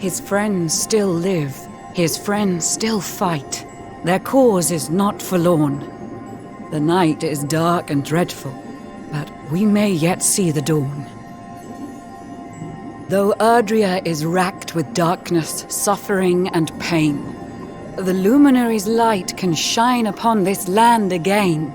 His friends still live. His friends still fight. Their cause is not forlorn. The night is dark and dreadful, but we may yet see the dawn. Though Erdrea is racked with darkness, suffering, and pain, the Luminary's light can shine upon this land again.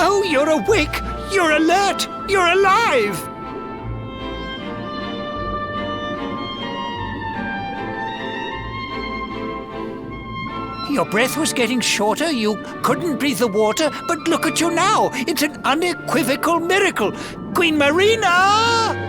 Oh, you're awake! You're alert! You're alive! Your breath was getting shorter, you couldn't breathe the water, but look at you now! It's an unequivocal miracle! Queen Marina!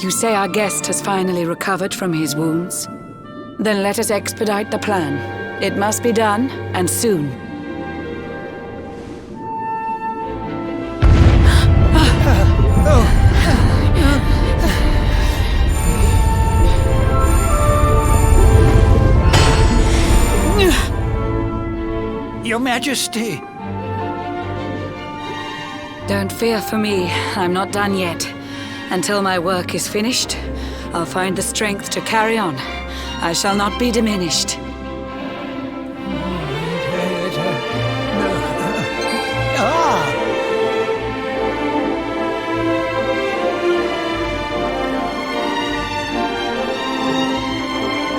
You say our guest has finally recovered from his wounds? Then let us expedite the plan. It must be done, and soon. Majesty. Don't fear for me. I'm not done yet. Until my work is finished, I'll find the strength to carry on. I shall not be diminished.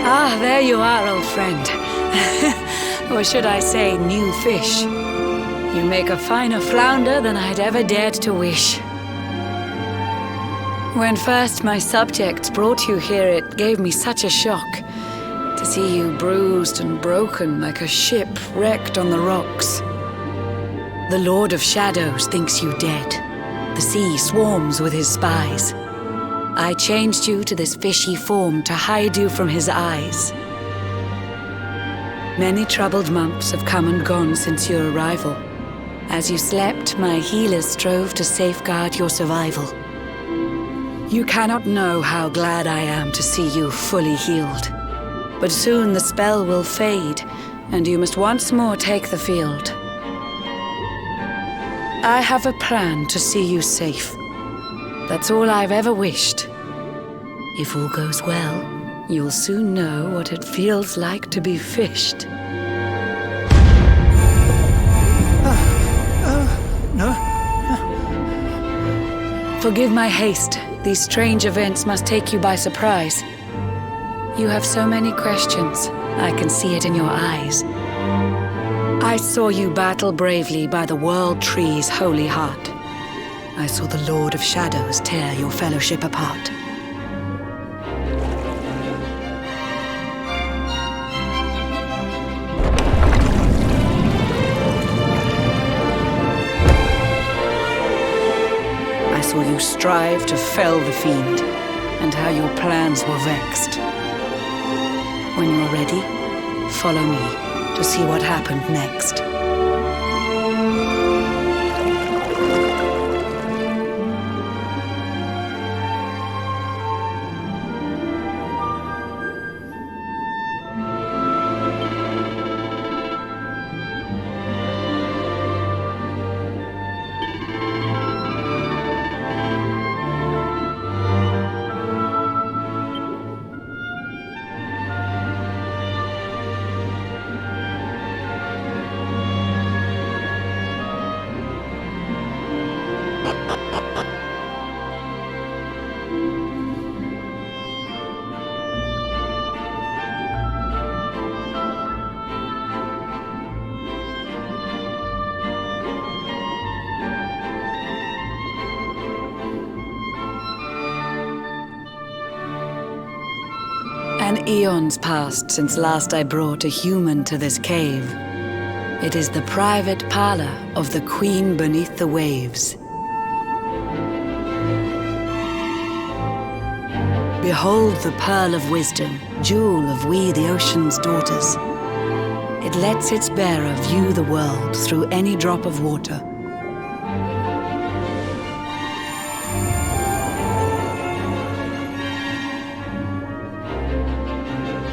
Ah, there you are, old friend. Or should I say, new fish. You make a finer flounder than I'd ever dared to wish. When first my subjects brought you here, it gave me such a shock to see you bruised and broken like a ship wrecked on the rocks. The Lord of Shadows thinks you dead. The sea swarms with his spies. I changed you to this fishy form to hide you from his eyes. Many troubled months have come and gone since your arrival. As you slept, my healers strove to safeguard your survival. You cannot know how glad I am to see you fully healed. But soon the spell will fade, and you must once more take the field. I have a plan to see you safe. That's all I've ever wished. If all goes well, you'll soon know what it feels like to be fished. No. Forgive my haste. These strange events must take you by surprise. You have so many questions. I can see it in your eyes. I saw you battle bravely by the World Tree's holy heart. I saw the Lord of Shadows tear your fellowship apart. I saw you strive to fell the fiend, and how your plans were vexed. When you're ready, follow me to see what happened next. An eon's passed since last I brought a human to this cave. It is the private parlor of the Queen beneath the waves. Behold the pearl of wisdom, jewel of we the ocean's daughters. It lets its bearer view the world through any drop of water.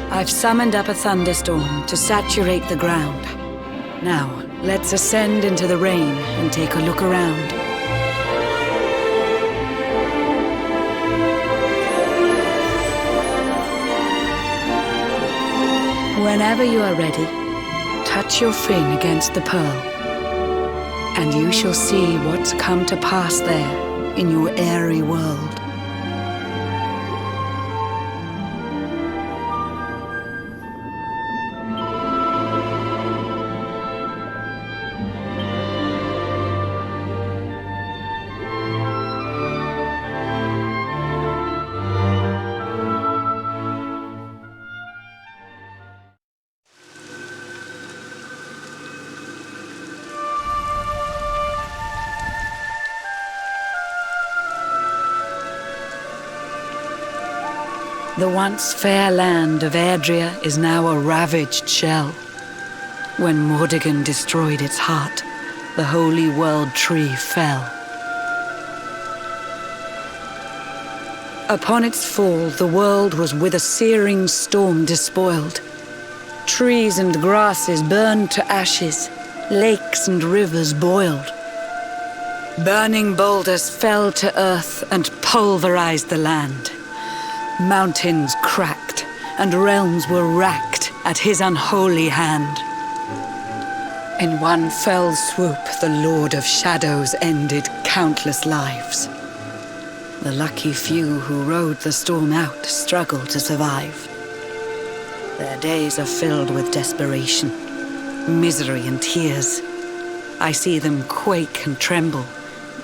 I've summoned up a thunderstorm to saturate the ground. Now, let's ascend into the rain and take a look around. Whenever you are ready, touch your fin against the pearl, and you shall see what's come to pass there in your airy world. The once fair land of Yggdrasil is now a ravaged shell. When Mordegon destroyed its heart, the holy world tree fell. Upon its fall, the world was with a searing storm despoiled. Trees and grasses burned to ashes, Lakes and rivers boiled. Burning boulders fell to earth and pulverized the land. Mountains cracked, and realms were racked at his unholy hand. In one fell swoop, the Lord of Shadows ended countless lives. The lucky few who rode the storm out struggled to survive. Their days are filled with desperation, misery and tears. I see them quake and tremble,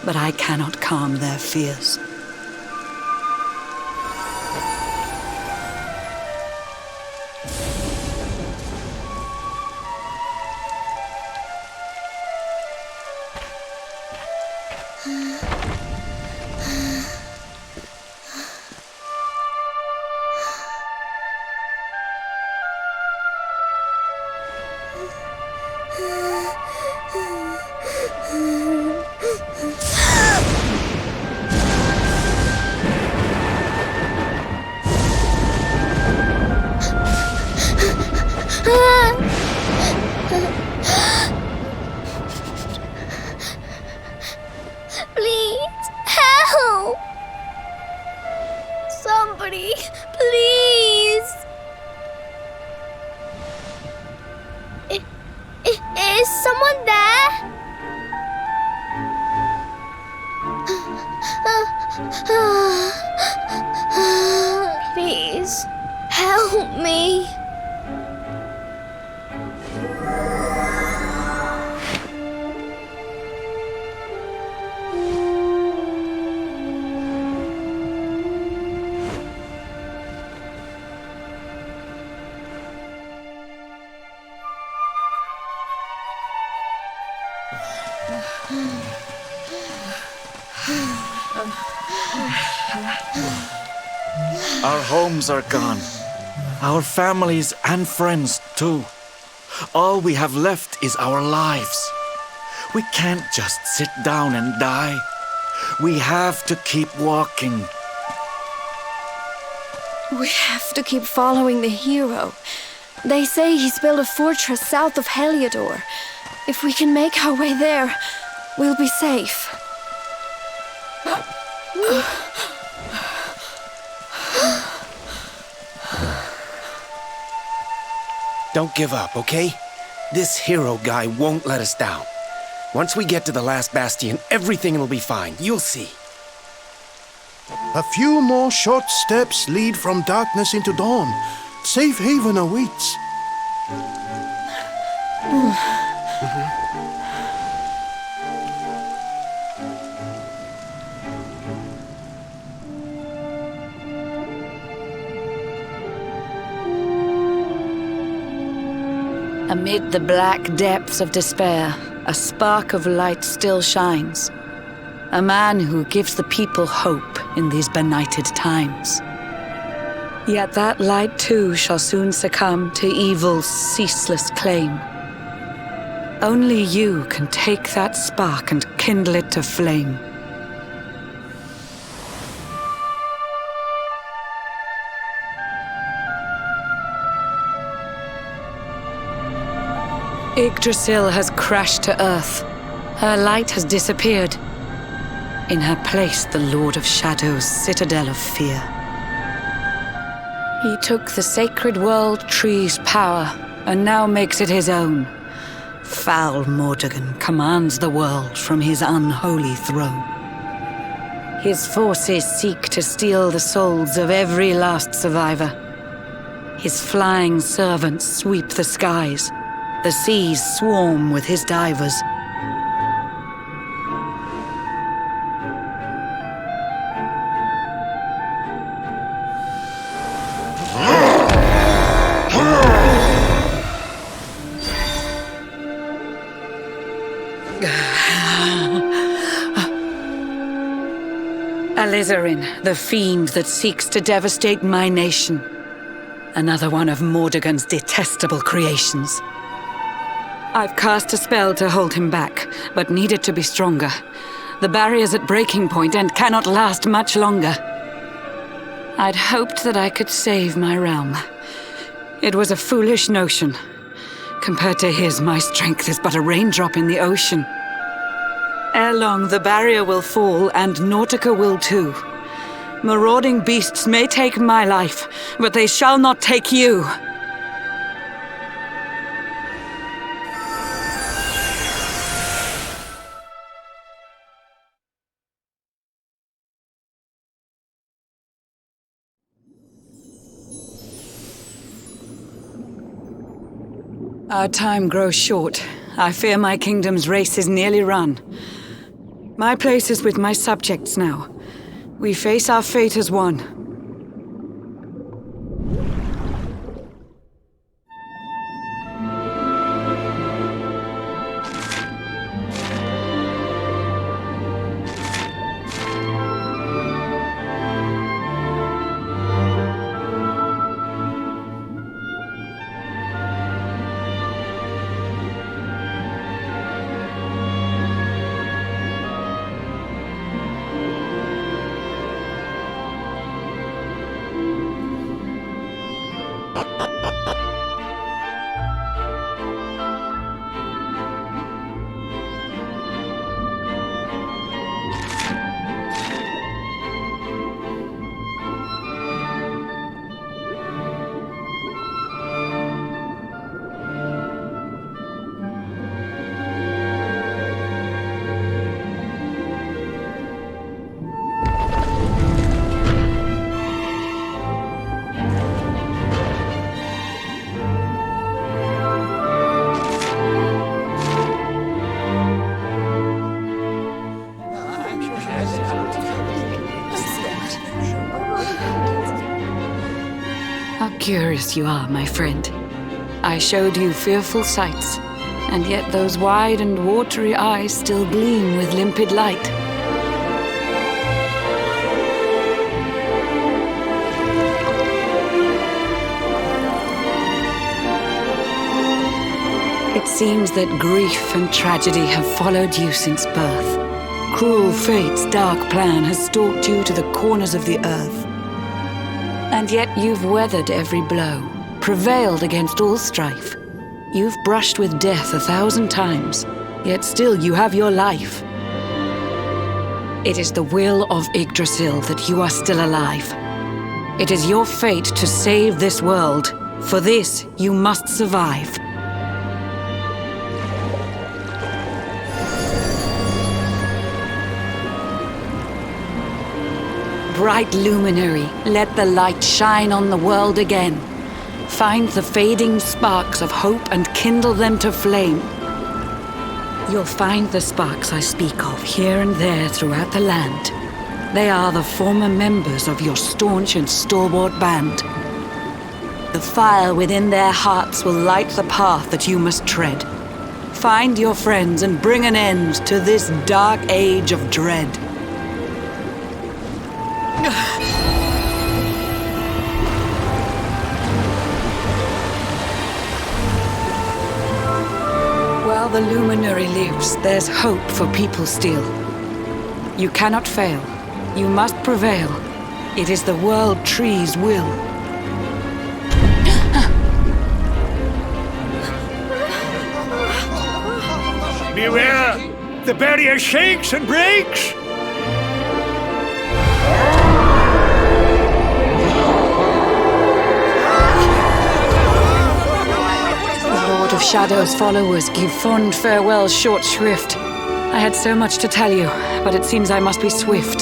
but I cannot calm their fears. Please, help! Somebody, please! Is someone there? Please, help me. Our homes are gone. Our families and friends too. All we have left is our lives. We can't just sit down and die. We have to keep walking. We have to keep following the hero. They say he's built a fortress south of Heliodor. If we can make our way there, we'll be safe. Don't give up, okay? This hero guy won't let us down. Once we get to the Last Bastion, everything will be fine. You'll see. A few more short steps lead from darkness into dawn. Safe haven awaits. Amid the black depths of despair, a spark of light still shines. A man who gives the people hope in these benighted times. Yet that light too shall soon succumb to evil's ceaseless claim. Only you can take that spark and kindle it to flame. Yggdrasil has crashed to earth. Her light has disappeared. In her place, the Lord of Shadows' citadel of fear. He took the sacred world tree's power and now makes it his own. Foul Mordegon commands the world from his unholy throne. His forces seek to steal the souls of every last survivor. His flying servants sweep the skies. The seas swarm with his divers. Alizarin, the fiend that seeks to devastate my nation. Another one of Mordegon's detestable creations. I've cast a spell to hold him back, but need it to be stronger. The barrier's at breaking point and cannot last much longer. I'd hoped that I could save my realm. It was a foolish notion. Compared to his, my strength is but a raindrop in the ocean. Ere long, the barrier will fall, and Nautica will too. Marauding beasts may take my life, but they shall not take you. Our time grows short. I fear my kingdom's race is nearly run. My place is with my subjects now. We face our fate as one. Curious you are, my friend. I showed you fearful sights, and yet those wide and watery eyes still gleam with limpid light. It seems that grief and tragedy have followed you since birth. Cruel fate's dark plan has stalked you to the corners of the earth. And yet you've weathered every blow, prevailed against all strife. You've brushed with death 1,000 times, yet still you have your life. It is the will of Yggdrasil that you are still alive. It is your fate to save this world. For this, you must survive. Bright luminary, let the light shine on the world again. Find the fading sparks of hope and kindle them to flame. You'll find the sparks I speak of here and there throughout the land. They are the former members of your staunch and stalwart band. The fire within their hearts will light the path that you must tread. Find your friends and bring an end to this dark age of dread. While the Luminary lives, there's hope for people still. You cannot fail. You must prevail. It is the World Tree's will. Beware! The barrier shakes and breaks! Lord of Shadow's followers give fond farewells short shrift. I had so much to tell you, but it seems I must be swift.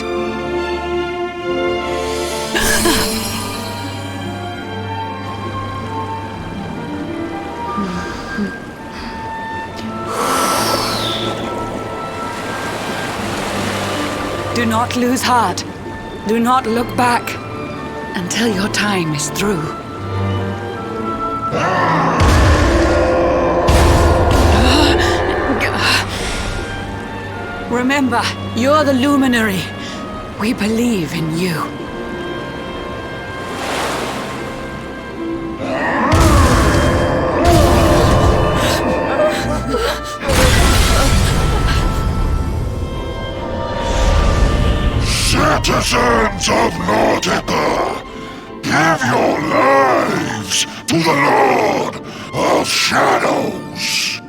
Do not lose heart. Do not look back until your time is through. Remember, you're the Luminary. We believe in you. Citizens of Nautica, give your lives to the Lord of shadows.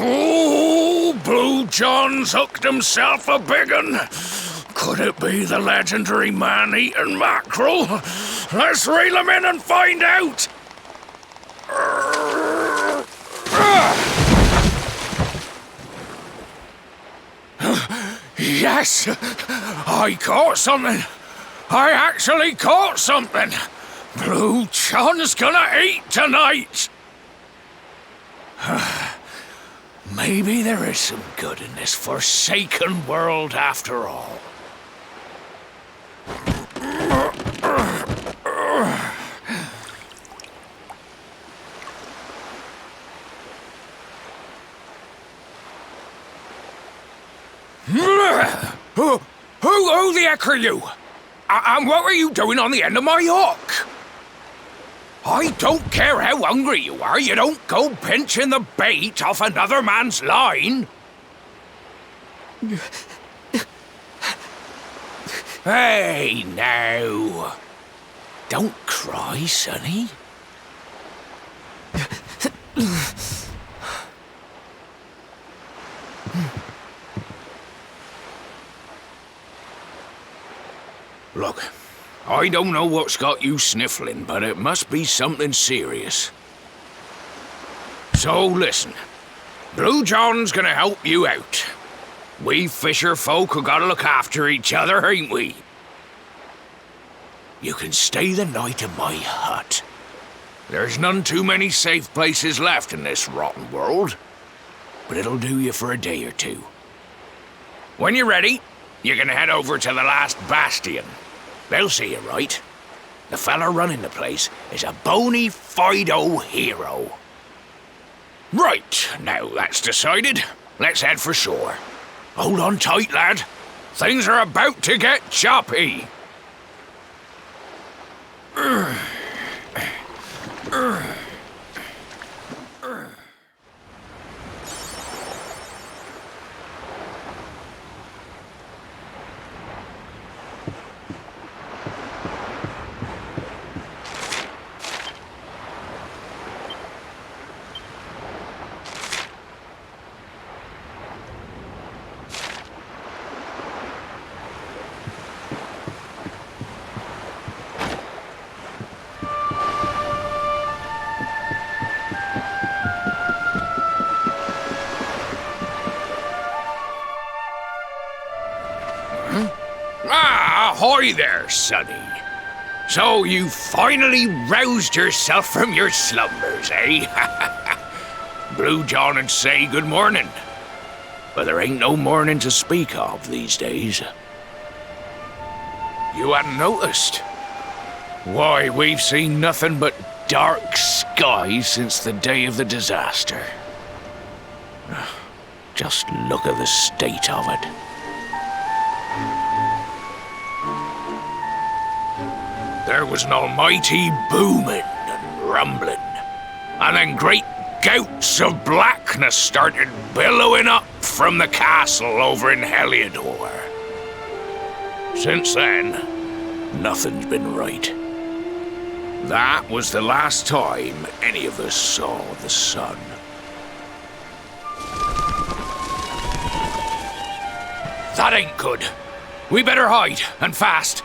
Oh, Blue John's hooked himself a big un. Could it be the legendary man-eating mackerel? Let's reel him in and find out! Yes! I caught something! I actually caught something! Blue John's gonna eat tonight! Maybe there is some good in this forsaken world after all. Who the heck are you? And what were you doing on the end of my hook? I don't care how hungry you are, you don't go pinching the bait off another man's line. Hey, now. Don't cry, sonny. Look. I don't know what's got you sniffling, but it must be something serious. So listen, Blue John's gonna help you out. We fisher folk have gotta look after each other, ain't we? You can stay the night in my hut. There's none too many safe places left in this rotten world, but it'll do you for a day or two. When you're ready, you're gonna head over to the Last Bastion. They'll see you right. The fella running the place is a bony Fido hero. Right, now that's decided. Let's head for shore. Hold on tight, lad. Things are about to get choppy. Ahoy there, sonny. So you finally roused yourself from your slumbers, eh? Blue John would say good morning. But there ain't no morning to speak of these days. You hadn't noticed? Why, we've seen nothing but dark skies since the day of the disaster. Just look at the state of it. There was an almighty booming and rumbling, and then great gouts of blackness started billowing up from the castle over in Heliodor. Since then, nothing's been right. That was the last time any of us saw the sun. That ain't good. We better hide, and fast.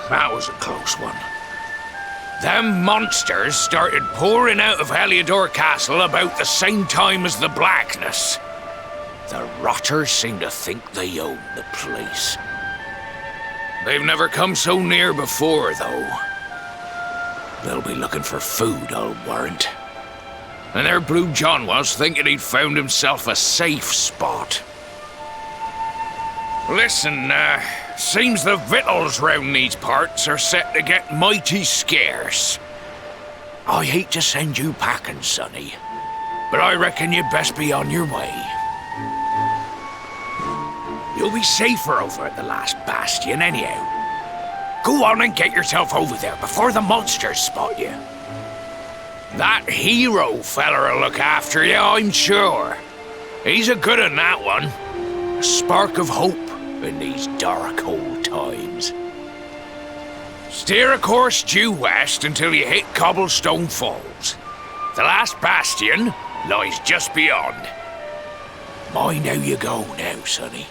That was a close one. Them monsters started pouring out of Heliodor Castle about the same time as the blackness. The rotters seem to think they own the place. They've never come so near before, though. They'll be looking for food, I'll warrant. And their Blue John was thinking he'd found himself a safe spot. Listen, seems the victuals round these parts are set to get mighty scarce. I hate to send you packing, sonny, but I reckon you'd best be on your way. You'll be safer over at the Last Bastion anyhow. Go on and get yourself over there before the monsters spot you. That hero feller'll look after you, I'm sure. He's a good un, that one. A spark of hope in these dark old times. Steer a course due west until you hit Cobblestone Falls. The Last Bastion lies just beyond. Mind how you go now, sonny.